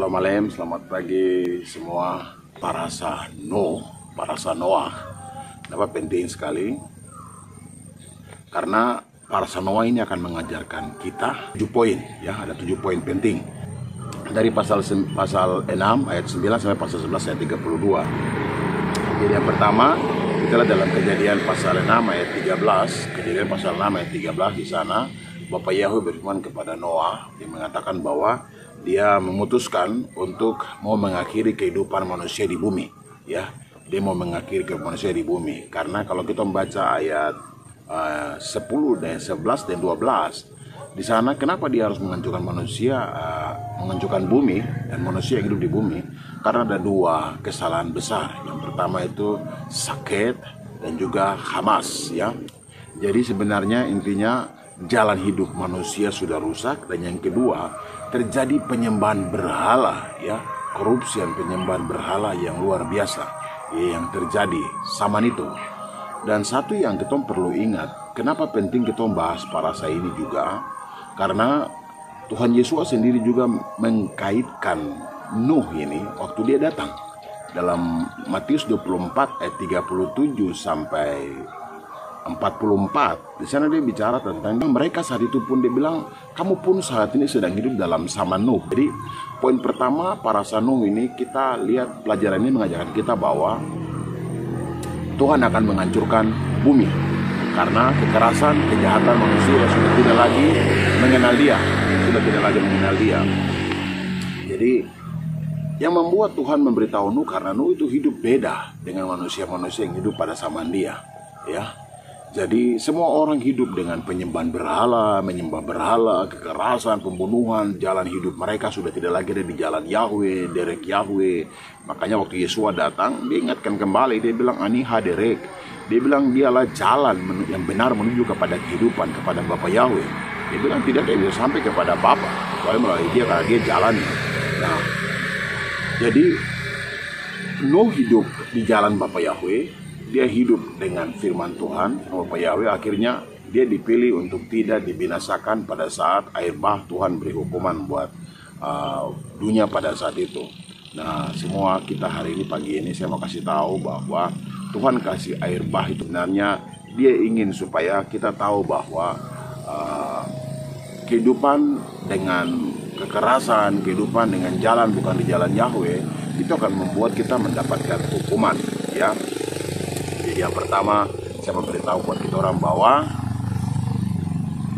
Shalom Alem, selamat pagi semua para Noah. Kenapa penting sekali? Karena para Noah ini akan mengajarkan kita 7 poin, ya, ada 7 poin penting. Dari pasal 6 ayat 9 sampai pasal 11 ayat 32. Jadi yang pertama, kita lihat dalam Kejadian pasal 6 ayat 13. Kejadian pasal 6 ayat 13 di sana Bapak Yahweh berfirman kepada Noah, dia mengatakan bahwa dia memutuskan untuk mau mengakhiri kehidupan manusia di bumi, ya. Dia mau mengakhiri kehidupan manusia di bumi. Karena kalau kita membaca ayat 10 dan 11 dan 12, di sana kenapa dia harus menghancurkan manusia, menghancurkan bumi dan manusia yang hidup di bumi? Karena ada 2 kesalahan besar. Yang pertama itu sakit dan juga Hamas, ya. Jadi sebenarnya intinya jalan hidup manusia sudah rusak, dan yang kedua terjadi penyembahan berhala, ya, korupsi dan penyembahan berhala yang luar biasa, ya, yang terjadi zaman itu. Dan satu yang kita perlu ingat, kenapa penting kita membahas parasa ini juga, karena Tuhan Yesus sendiri juga mengkaitkan Nuh ini waktu dia datang dalam Matius 24 ayat 37 sampai 44. Di sana dia bicara tentang mereka saat itu pun, dia bilang kamu pun saat ini sedang hidup dalam zaman Nuh. Jadi poin pertama parasa Nuh ini, kita lihat pelajaran ini mengajarkan kita bahwa Tuhan akan menghancurkan bumi karena kekerasan, kejahatan manusia sudah tidak lagi mengenal dia, Jadi yang membuat Tuhan memberitahu Nuh, karena Nuh itu hidup beda dengan manusia-manusia yang hidup pada zaman dia, ya. Jadi semua orang hidup dengan penyembahan berhala, menyembah berhala, kekerasan, pembunuhan. Jalan hidup mereka sudah tidak lagi ada di jalan Yahweh, derek Yahweh. Makanya waktu Yesus datang, dia ingatkan kembali, dia bilang ani haderek. Dia bilang dialah jalan yang benar menuju kepada kehidupan, kepada Bapa Yahweh. Dia bilang tidak ada yang bisa sampai kepada Bapa kecuali melalui dia, karena dia jalannya. Nah, jadi Nuh hidup di jalan Bapa Yahweh. Dia hidup dengan firman Tuhan, Bapak Yahweh. Akhirnya dia dipilih untuk tidak dibinasakan pada saat air bah Tuhan beri hukuman buat dunia pada saat itu. Nah, semua kita hari ini, pagi ini saya mau kasih tahu bahwa Tuhan kasih air bah itu sebenarnya dia ingin supaya kita tahu bahwa kehidupan dengan kekerasan, kehidupan dengan jalan bukan di jalan Yahweh, itu akan membuat kita mendapatkan hukuman, ya. Jadi yang pertama, saya memberitahu buat kita orang bahwa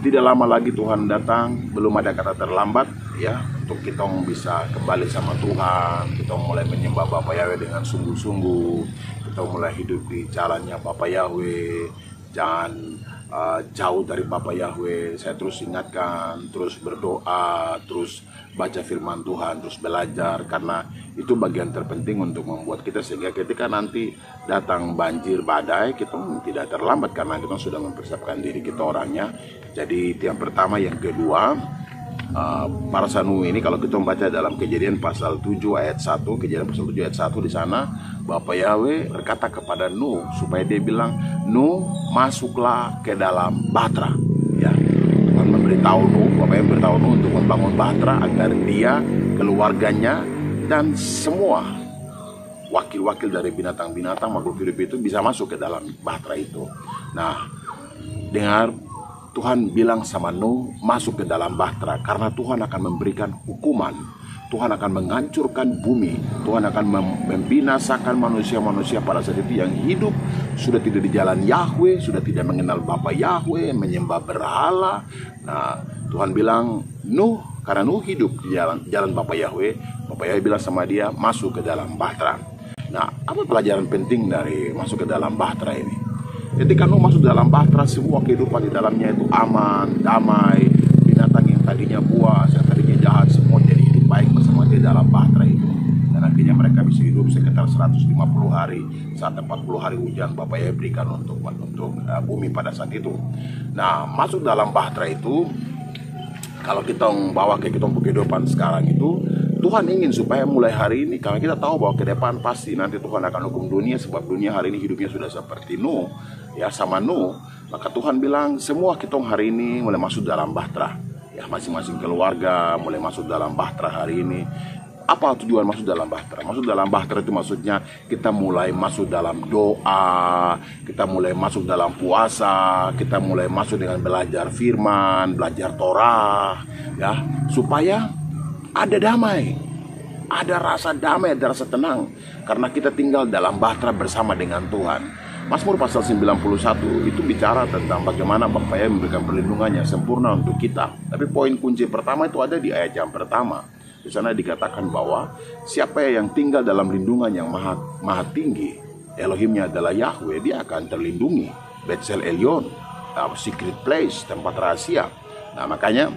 tidak lama lagi Tuhan datang, belum ada kata terlambat, ya, untuk kita bisa kembali sama Tuhan. Kita mulai menyembah Bapa Yahweh dengan sungguh-sungguh. Kita mulai hidup di jalannya Bapa Yahweh. Jangan jauh dari Bapa Yahweh. Saya terus ingatkan, terus berdoa, terus baca firman Tuhan, terus belajar, karena itu bagian terpenting untuk membuat kita sehingga ketika nanti datang banjir, badai, kita tidak terlambat karena kita sudah mempersiapkan diri kita orangnya. Jadi itu yang pertama. Yang kedua, parasa Nuh ini kalau kita membaca dalam Kejadian pasal 7 ayat 1, Kejadian pasal 7 ayat 1 di sana Bapa Yahweh berkata kepada Nuh supaya dia bilang, Nuh masuklah ke dalam bahtera, ya. Tuhan memberitahu Nuh, Bapa yang beritahu Nuh untuk membangun bahtera agar dia, keluarganya, dan semua wakil-wakil dari binatang-binatang makhluk hidup itu bisa masuk ke dalam bahtera itu. Nah, dengar, Tuhan bilang sama Nuh masuk ke dalam bahtera karena Tuhan akan memberikan hukuman. Tuhan akan menghancurkan bumi. Tuhan akan membinasakan manusia-manusia pada saat itu yang hidup sudah tidak di jalan Yahweh, sudah tidak mengenal Bapa Yahweh, menyembah berhala. Nah, Tuhan bilang, Nuh, karena Nuh hidup di jalan Bapa Yahweh, Bapa Yahweh bilang sama dia masuk ke dalam bahtera. Nah, apa pelajaran penting dari masuk ke dalam bahtera ini? Ketika Nuh masuk dalam bahtera, semua kehidupan di dalamnya itu aman, damai. Binatang yang tadinya buas, yang tadinya jahat, semua jadi hidup baik bersama di dalam bahtera itu. Dan akhirnya mereka bisa hidup sekitar 150 hari, saat 40 hari hujan Bapak Yahweh berikan untuk bumi pada saat itu. Nah, masuk dalam bahtera itu, kalau kita membawa ke kita kehidupan sekarang itu, Tuhan ingin supaya mulai hari ini, karena kita tahu bahwa ke depan pasti nanti Tuhan akan hukum dunia, sebab dunia hari ini hidupnya sudah seperti Nuh, ya, sama Nuh. Maka Tuhan bilang semua kita hari ini mulai masuk dalam bahtera, ya, masing-masing keluarga mulai masuk dalam bahtera hari ini. Apa tujuan masuk dalam bahtera? Masuk dalam bahtera itu maksudnya kita mulai masuk dalam doa, kita mulai masuk dalam puasa, kita mulai masuk dengan belajar firman, belajar Torah, ya, supaya ada damai, ada rasa damai, ada rasa tenang, karena kita tinggal dalam bahtera bersama dengan Tuhan. Mazmur pasal 91 itu bicara tentang bagaimana Bapa Yahweh memberikan perlindungan yang sempurna untuk kita. Tapi poin kunci pertama itu ada di ayat yang pertama. Di sana dikatakan bahwa siapa yang tinggal dalam lindungan yang maha tinggi, Elohimnya adalah Yahweh, dia akan terlindungi. Betsel Elyon, secret place, tempat rahasia. Nah, makanya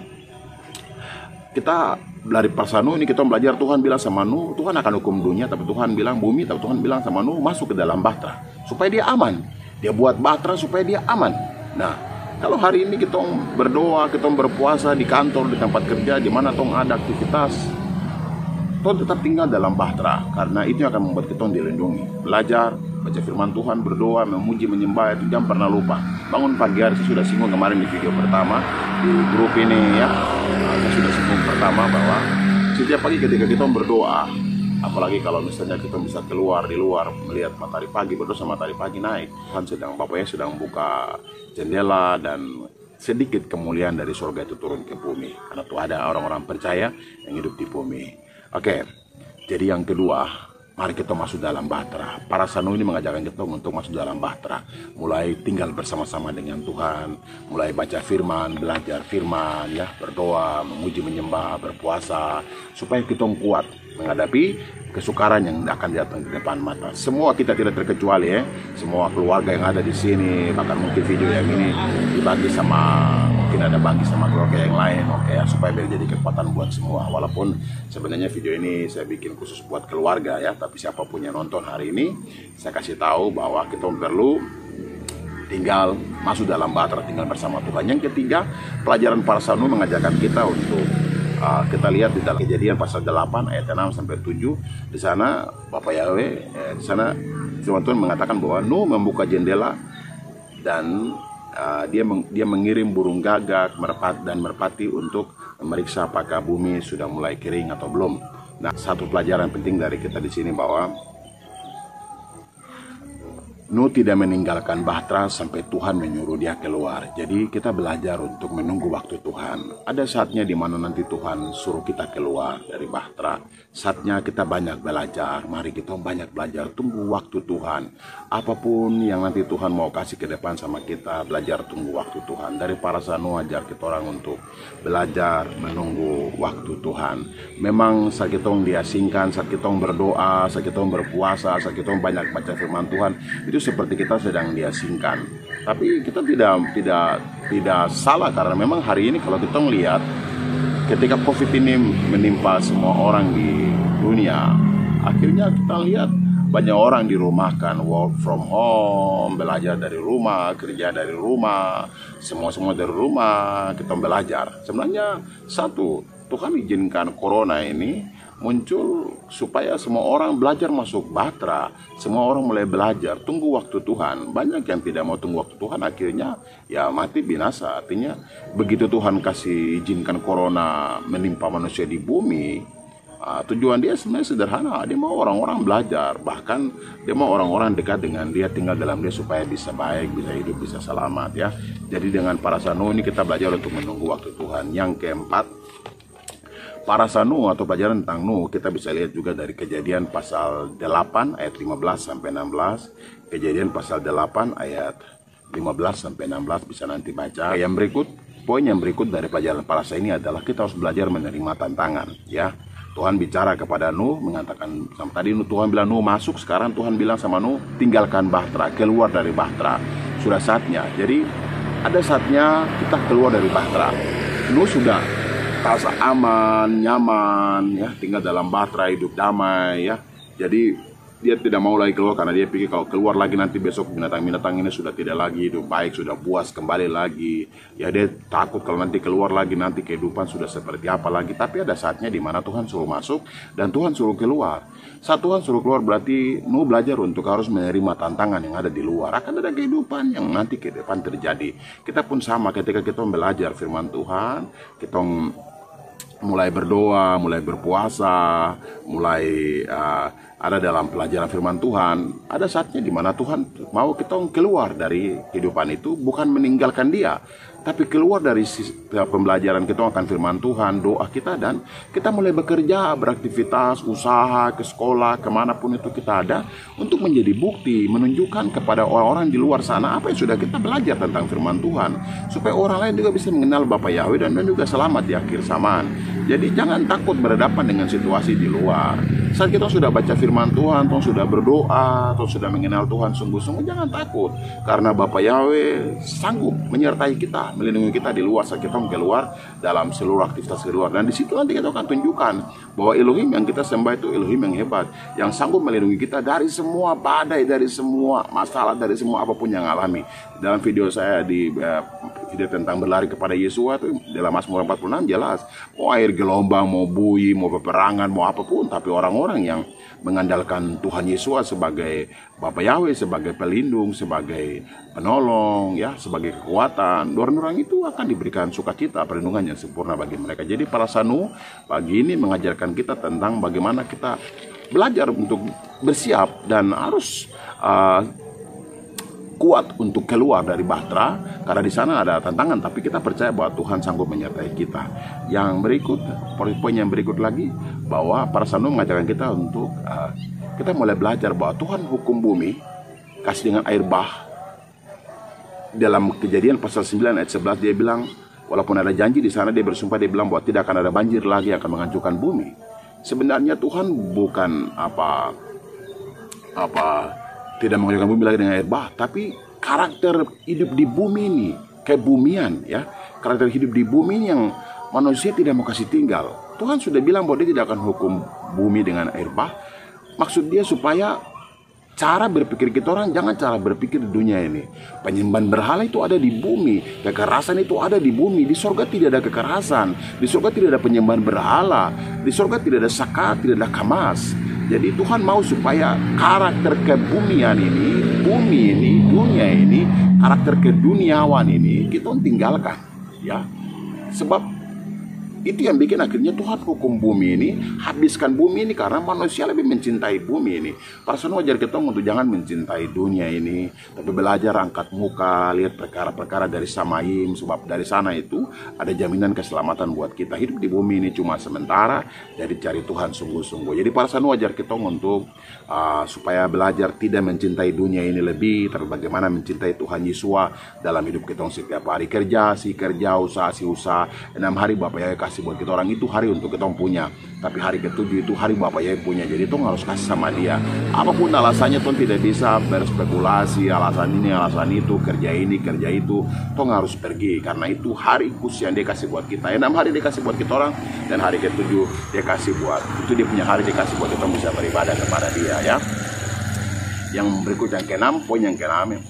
kita dari Parsanu ini kita belajar, Tuhan bilang sama Nuh, Tuhan akan hukum dunia, tapi Tuhan bilang bumi, tapi Tuhan bilang sama Nuh, masuk ke dalam bahtera supaya dia aman. Dia buat bahtera supaya dia aman. Nah, kalau hari ini kita berdoa, kita berpuasa di kantor, di tempat kerja, di mana tong ada aktivitas, tong tetap tinggal dalam bahtera, karena itu akan membuat kita dilindungi. Belajar, baca firman Tuhan, berdoa, memuji, menyembah, itu jangan pernah lupa. Bangun pagi hari, saya sudah singgung kemarin di video pertama di grup ini ya. Saya sudah singgung pertama bahwa setiap pagi ketika kita berdoa, apalagi kalau misalnya kita bisa keluar di luar melihat matahari pagi, berdoa sama matahari pagi naik, Tuhan sedang, Bapaknya sedang buka jendela dan sedikit kemuliaan dari surga itu turun ke bumi, karena tuh ada orang-orang percaya yang hidup di bumi. Oke, jadi yang kedua, mari kita masuk dalam bahtera. Parsanu ini mengajarkan kita untuk masuk dalam bahtera, mulai tinggal bersama-sama dengan Tuhan, mulai baca firman, belajar firman, ya, berdoa, memuji, menyembah, berpuasa, supaya kita kuat menghadapi kesukaran yang akan datang di depan mata. Semua kita tidak terkecuali ya, semua keluarga yang ada di sini, bahkan mungkin video yang ini dibagi sama, mungkin ada bagi sama keluarga yang lain, oke ya, supaya biar jadi kekuatan buat semua. Walaupun sebenarnya video ini saya bikin khusus buat keluarga ya, tapi siapapun yang nonton hari ini, saya kasih tahu bahwa kita perlu tinggal masuk dalam bahtera, tinggal bersama Tuhan. Yang ketiga, pelajaran Parsanu mengajarkan kita untuk kita lihat di dalam Kejadian pasal 8 ayat 6 sampai 7. Di sana Bapak Yahweh di sana Tuhan mengatakan bahwa Nuh membuka jendela dan dia mengirim burung gagak, merpati untuk memeriksa apakah bumi sudah mulai kering atau belum. Nah, satu pelajaran penting dari kita di sini bahwa Nuh tidak meninggalkan bahtera sampai Tuhan menyuruh dia keluar. Jadi kita belajar untuk menunggu waktu Tuhan. Ada saatnya di mana nanti Tuhan suruh kita keluar dari bahtera. Saatnya kita banyak belajar. Mari kita banyak belajar. Tunggu waktu Tuhan. Apapun yang nanti Tuhan mau kasih ke depan sama kita, belajar tunggu waktu Tuhan. Dari Parsanu ajar kita orang untuk belajar menunggu waktu Tuhan. Memang saat kita diasingkan, saat kita berdoa, saat kita berpuasa, saat kita banyak baca firman Tuhan, itu seperti kita sedang diasingkan. Tapi kita tidak salah, karena memang hari ini kalau kita melihat ketika COVID ini menimpa semua orang di dunia, akhirnya kita lihat banyak orang dirumahkan, work from home, belajar dari rumah, kerja dari rumah, semua dari rumah kita belajar. Sebenarnya satu, Tuhan izinkan corona ini muncul supaya semua orang belajar masuk bahtera, semua orang mulai belajar tunggu waktu Tuhan. Banyak yang tidak mau tunggu waktu Tuhan, akhirnya ya mati binasa. Artinya begitu Tuhan kasih izinkan corona menimpa manusia di bumi, tujuan dia sebenarnya sederhana. Dia mau orang-orang belajar, bahkan dia mau orang-orang dekat dengan dia, tinggal dalam dia supaya bisa baik, bisa hidup, bisa selamat ya. Jadi dengan Parsanu ini kita belajar untuk menunggu waktu Tuhan. Yang keempat, Parsanu atau pelajaran tentang Nuh kita bisa lihat juga dari Kejadian pasal 8 ayat 15 sampai 16. Kejadian pasal 8 ayat 15 sampai 16 bisa nanti baca. Yang berikut, poin yang berikut dari pelajaran Parsanu ini adalah kita harus belajar menerima tantangan ya. Tuhan bicara kepada Nuh, mengatakan sama tadi Tuhan bilang Nuh masuk, sekarang Tuhan bilang sama Nuh tinggalkan bahtera, keluar dari bahtera. Sudah saatnya. Jadi ada saatnya kita keluar dari bahtera. Nuh sudah rasa aman, nyaman, ya, tinggal dalam bahtera, hidup damai, ya. Jadi dia tidak mau lagi keluar karena dia pikir kalau keluar lagi nanti besok binatang-binatang ini sudah tidak lagi hidup baik, sudah puas kembali lagi. Ya dia takut kalau nanti keluar lagi nanti kehidupan sudah seperti apa lagi. Tapi ada saatnya di mana Tuhan suruh masuk dan Tuhan suruh keluar. Saat Tuhan suruh keluar berarti Nuh belajar untuk harus menerima tantangan yang ada di luar. Akan ada kehidupan yang nanti ke depan terjadi. Kita pun sama ketika kita belajar firman Tuhan, kita mulai berdoa, mulai berpuasa, mulai ada dalam pelajaran firman Tuhan, ada saatnya di mana Tuhan mau kita keluar dari kehidupan itu, bukan meninggalkan dia, tapi keluar dari pembelajaran kita akan firman Tuhan, doa kita, dan kita mulai bekerja, beraktivitas, usaha, ke sekolah, kemanapun itu kita ada, untuk menjadi bukti, menunjukkan kepada orang-orang di luar sana apa yang sudah kita belajar tentang firman Tuhan, supaya orang lain juga bisa mengenal Bapa Yahweh dan juga selamat di akhir zaman. Jadi jangan takut berhadapan dengan situasi di luar. Saat kita sudah baca firman Tuhan, atau sudah berdoa, atau sudah mengenal Tuhan sungguh-sungguh, jangan takut, karena Bapa Yahweh sanggup menyertai kita, melindungi kita di luar saat kita keluar dalam seluruh aktivitas di luar. Dan di situ nanti kita akan tunjukkan bahwa Elohim yang kita sembah itu Elohim yang hebat, yang sanggup melindungi kita dari semua badai, dari semua masalah, dari semua apapun yang alami. Dalam video saya di video tentang berlari kepada Yesua itu dalam Mazmur 46 jelas, mau air gelombang, mau bui, mau peperangan, mau apapun, tapi orang-orang yang mengandalkan Tuhan Yesua sebagai Bapa Yahweh, sebagai pelindung, sebagai penolong, ya, sebagai kekuatan, orang-orang itu akan diberikan sukacita, perlindungan yang sempurna bagi mereka. Jadi para Sanu pagi ini mengajarkan kita tentang bagaimana kita belajar untuk bersiap dan harus kuat untuk keluar dari bahtera, karena di sana ada tantangan, tapi kita percaya bahwa Tuhan sanggup menyertai kita. Yang berikut, poin yang berikut lagi, bahwa para Sanu mengajarkan kita untuk kita mulai belajar bahwa Tuhan hukum bumi, kasih dengan air bah. Dalam Kejadian pasal 9 ayat 11 dia bilang, walaupun ada janji di sana, dia bersumpah, dia bilang bahwa tidak akan ada banjir lagi yang akan menghancurkan bumi. Sebenarnya Tuhan bukan tidak menghancurkan bumi lagi dengan air bah, tapi karakter hidup di bumi ini, kebumian, ya, karakter hidup di bumi ini yang manusia tidak mau kasih tinggal. Tuhan sudah bilang bahwa dia tidak akan hukum bumi dengan air bah. Maksud dia supaya cara berpikir kita orang jangan cara berpikir di dunia ini. Penyembahan berhala itu ada di bumi, kekerasan itu ada di bumi. Di surga tidak ada kekerasan, di surga tidak ada penyembahan berhala, di surga tidak ada sakat, tidak ada kamas. Jadi Tuhan mau supaya karakter kebumian ini, bumi ini, dunia ini, karakter keduniawan ini kita tinggalkan, ya. Sebab itu yang bikin akhirnya Tuhan hukum bumi ini, habiskan bumi ini, karena manusia lebih mencintai bumi ini. Para Sanu wajar kita untuk jangan mencintai dunia ini, tapi belajar angkat muka, lihat perkara-perkara dari Samaim, sebab dari sana itu ada jaminan keselamatan buat kita. Hidup di bumi ini cuma sementara, jadi cari Tuhan sungguh-sungguh. Jadi para Sanu wajar kita untuk supaya belajar tidak mencintai dunia ini lebih, tapi bagaimana mencintai Tuhan Yesua dalam hidup kita setiap hari. Kerja, usaha, 6 hari Bapak Yahweh kasih buat kita orang, itu hari untuk kita punya, tapi hari ke-7 itu hari Bapak Yahweh punya. Jadi Tuhan harus kasih sama dia. Apapun alasannya, Tuhan tidak bisa berspekulasi alasan ini alasan itu, kerja ini kerja itu. Tuhan harus pergi, karena itu hari khusus yang dia kasih buat kita. 6 hari dia kasih buat kita orang, dan hari ke-7 dia kasih buat, itu dia punya hari, dia kasih buat kita bisa beribadah kepada dia, ya. Yang berikut yang ke-6, poin yang ke-6, ya.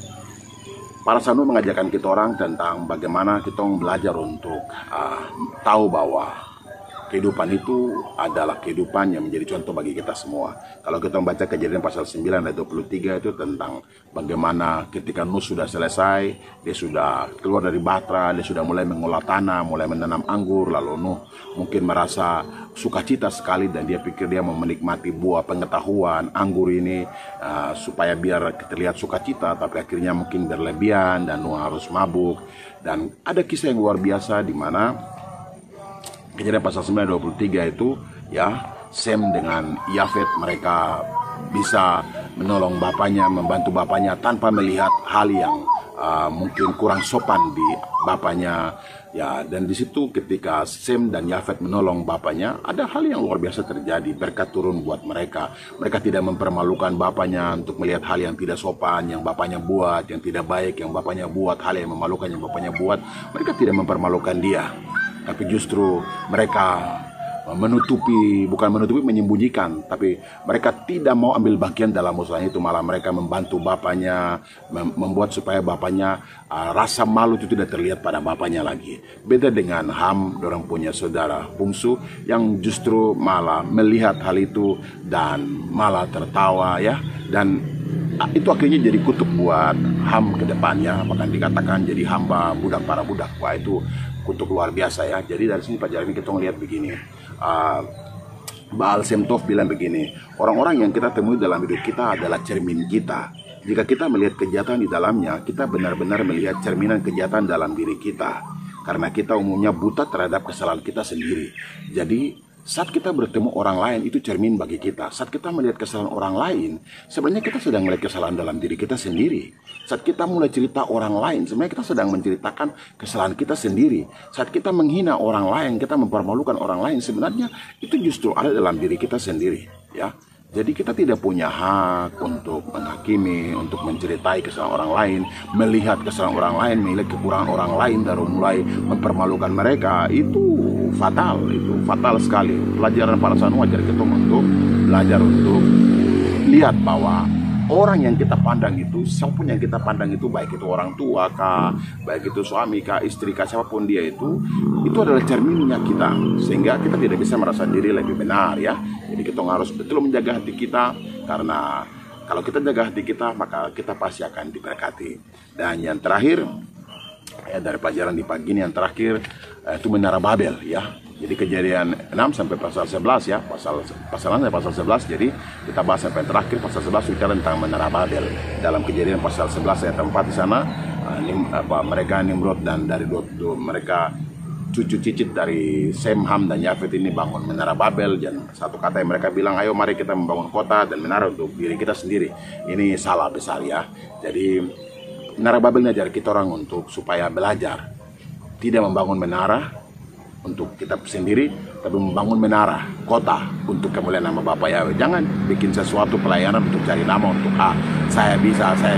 Para Sanu mengajarkan kita orang tentang bagaimana kita belajar untuk tahu bahwa kehidupan itu adalah kehidupan yang menjadi contoh bagi kita semua. Kalau kita membaca Kejadian pasal 9 ayat 23 itu tentang bagaimana ketika Nuh sudah selesai, dia sudah keluar dari bahtera, dia sudah mulai mengolah tanah, mulai menanam anggur, lalu Nuh mungkin merasa sukacita sekali dan dia pikir dia mau menikmati buah pengetahuan anggur ini supaya biar terlihat sukacita, tapi akhirnya mungkin berlebihan dan Nuh harus mabuk. Dan ada kisah yang luar biasa di mana Kejadian pasal 9:23 itu, ya, Sem dengan Yafet mereka bisa menolong bapaknya, membantu bapaknya tanpa melihat hal yang mungkin kurang sopan di bapaknya, ya. Dan di situ ketika Sem dan Yafet menolong bapaknya, ada hal yang luar biasa terjadi, berkat turun buat mereka. Mereka tidak mempermalukan bapaknya untuk melihat hal yang tidak sopan yang bapaknya buat, yang tidak baik yang bapaknya buat, hal yang memalukan yang bapaknya buat. Mereka tidak mempermalukan dia, tapi justru mereka menyembunyikan, tapi mereka tidak mau ambil bagian dalam usaha itu, malah mereka membantu bapaknya, membuat supaya bapaknya rasa malu itu tidak terlihat pada bapaknya lagi. Beda dengan Ham, orang punya saudara bungsu yang justru malah melihat hal itu dan malah tertawa, ya. Dan itu akhirnya jadi kutuk buat HAM ke depannya, bahkan dikatakan jadi hamba budak para budak. Wah, itu kutuk luar biasa ya. Jadi dari sini pelajaran ini kita ngelihat begini, Baal Shem Tov bilang begini, orang-orang yang kita temui dalam hidup kita adalah cermin kita. Jika kita melihat kejahatan di dalamnya, kita benar-benar melihat cerminan kejahatan dalam diri kita. Karena kita umumnya buta terhadap kesalahan kita sendiri. Jadi saat kita bertemu orang lain, itu cermin bagi kita. Saat kita melihat kesalahan orang lain, sebenarnya kita sedang melihat kesalahan dalam diri kita sendiri. Saat kita mulai cerita orang lain, sebenarnya kita sedang menceritakan kesalahan kita sendiri. Saat kita menghina orang lain, kita mempermalukan orang lain, sebenarnya itu justru ada dalam diri kita sendiri, ya. Jadi kita tidak punya hak untuk menghakimi, untuk menceritai kesalahan orang lain, melihat kesalahan orang lain, melihat kekurangan orang lain, baru mulai mempermalukan mereka. Itu fatal sekali. Pelajaran para sanu ajar kita untuk belajar untuk lihat bahwa orang yang kita pandang itu, siapapun yang kita pandang itu, baik itu orang tua kah, baik itu suami kah, istri kah, siapapun dia itu adalah cerminnya kita. Sehingga kita tidak bisa merasa diri lebih benar ya. Jadi kita harus betul menjaga hati kita, karena kalau kita jaga hati kita, maka kita pasti akan diberkati. Dan yang terakhir, ya, dari pelajaran di pagi ini yang terakhir, itu Menara Babel ya. Jadi Kejadian 6 sampai pasal 11 ya, pasal 6 sampai pasal 11. Jadi kita bahas sampai terakhir pasal 11 bicara tentang Menara Babel. Dalam Kejadian pasal 11 ayat 4 di sana, mereka Nimrod dan dari mereka cucu cicit dari Sem, Ham dan Yafet ini bangun Menara Babel. Dan satu kata yang mereka bilang, ayo mari kita membangun kota dan menara untuk diri kita sendiri. Ini salah besar ya. Jadi Menara Babel ini ajar kita orang untuk supaya belajar tidak membangun menara untuk kita sendiri, tapi membangun menara kota untuk kemuliaan nama Bapa Yahweh. Jangan bikin sesuatu pelayanan untuk cari nama, untuk saya bisa, saya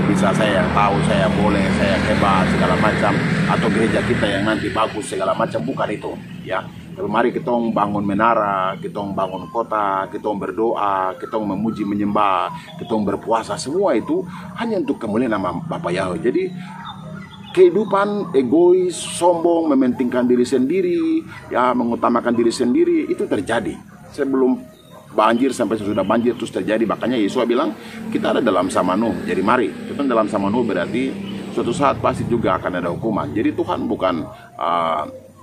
yang tahu, saya boleh, saya hebat segala macam, atau gereja kita yang nanti bagus segala macam. Bukan itu ya. Tapi mari kita bangun menara, kita bangun kota, kita berdoa, kita memuji menyembah, kita berpuasa, semua itu hanya untuk kemuliaan nama Bapa Yahweh. Jadi kehidupan egois, sombong, mementingkan diri sendiri, ya mengutamakan diri sendiri, itu terjadi sebelum banjir sampai sesudah banjir terus terjadi. Makanya Yesus bilang kita ada dalam zaman Nuh. Jadi mari kita dalam zaman Nuh, berarti suatu saat pasti juga akan ada hukuman. Jadi Tuhan bukan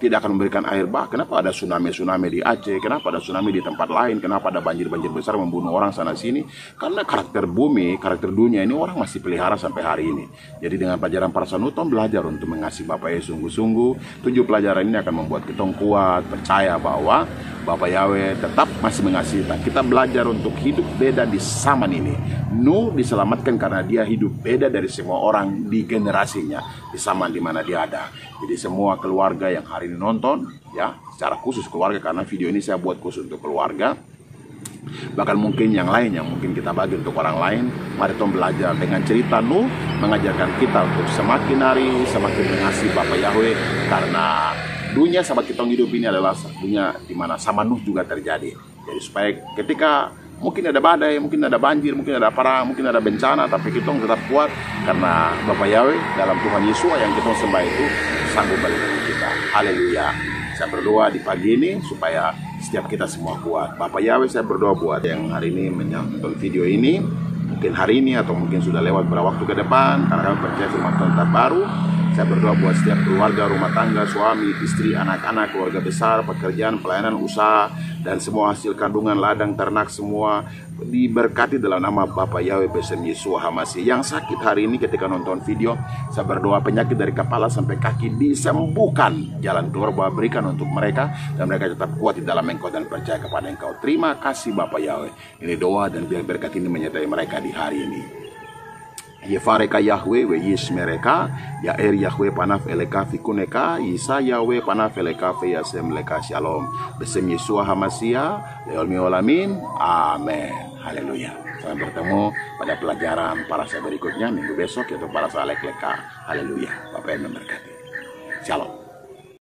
tidak akan memberikan air bah. Kenapa ada tsunami di Aceh? Kenapa ada tsunami di tempat lain? Kenapa ada banjir besar membunuh orang sana sini? Karena karakter bumi, karakter dunia ini orang masih pelihara sampai hari ini. Jadi dengan pelajaran para sanuton belajar untuk mengasihi Bapa Yesus sungguh-sungguh. 7 pelajaran ini akan membuat kita kuat, percaya bahwa Bapa Yahweh tetap masih mengasihi kita. Kita belajar untuk hidup beda di zaman ini. Nuh diselamatkan karena dia hidup beda dari semua orang di generasinya, di zaman di mana dia ada. Jadi semua keluarga yang hari ini nonton, ya, secara khusus keluarga, karena video ini saya buat khusus untuk keluarga. Bahkan mungkin yang lain yang mungkin kita bagi untuk orang lain. Mari kita belajar dengan cerita Nuh, mengajarkan kita untuk semakin hari semakin mengasihi Bapa Yahweh, karena dunia sama kita hidup ini adalah dunia di mana sama Nuh juga terjadi. Jadi supaya ketika mungkin ada badai, mungkin ada banjir, mungkin ada perang, mungkin ada bencana, tapi kita tetap kuat karena Bapa Yahweh dalam Tuhan Yesus yang kita sembah itu sanggup melindungi kita. Haleluya. Saya berdoa di pagi ini supaya setiap kita semua kuat. Bapa Yahweh, saya berdoa buat yang hari ini menonton video ini, mungkin hari ini atau mungkin sudah lewat beberapa waktu ke depan, karena kami percaya firman Tuhan terbaru. Saya berdoa buat setiap keluarga, rumah tangga, suami, istri, anak-anak, keluarga besar, pekerjaan, pelayanan, usaha, dan semua hasil kandungan, ladang, ternak, semua diberkati dalam nama Bapa Yahweh Besem Yeshua HaMashiach. Yang sakit hari ini ketika nonton video, saya berdoa penyakit dari kepala sampai kaki disembuhkan. Jalan keluar Bapa berikan untuk mereka, dan mereka tetap kuat di dalam Engkau dan percaya kepada Engkau. Terima kasih Bapa Yahweh. Ini doa dan biar berkat ini menyertai mereka di hari ini. Yefareka Yahweh we yis mereka ya Yahweh panaf eleka fikuneka Isa Yahweh panaf eleka fe yasem leka shalom besem Yeshua HaMashiach leol miolamin amin. Haleluya. Sampai bertemu pada pelajaran parasa berikutnya minggu besok, yaitu parasa lek leka. Haleluya. Bapak yang memberkati. Shalom.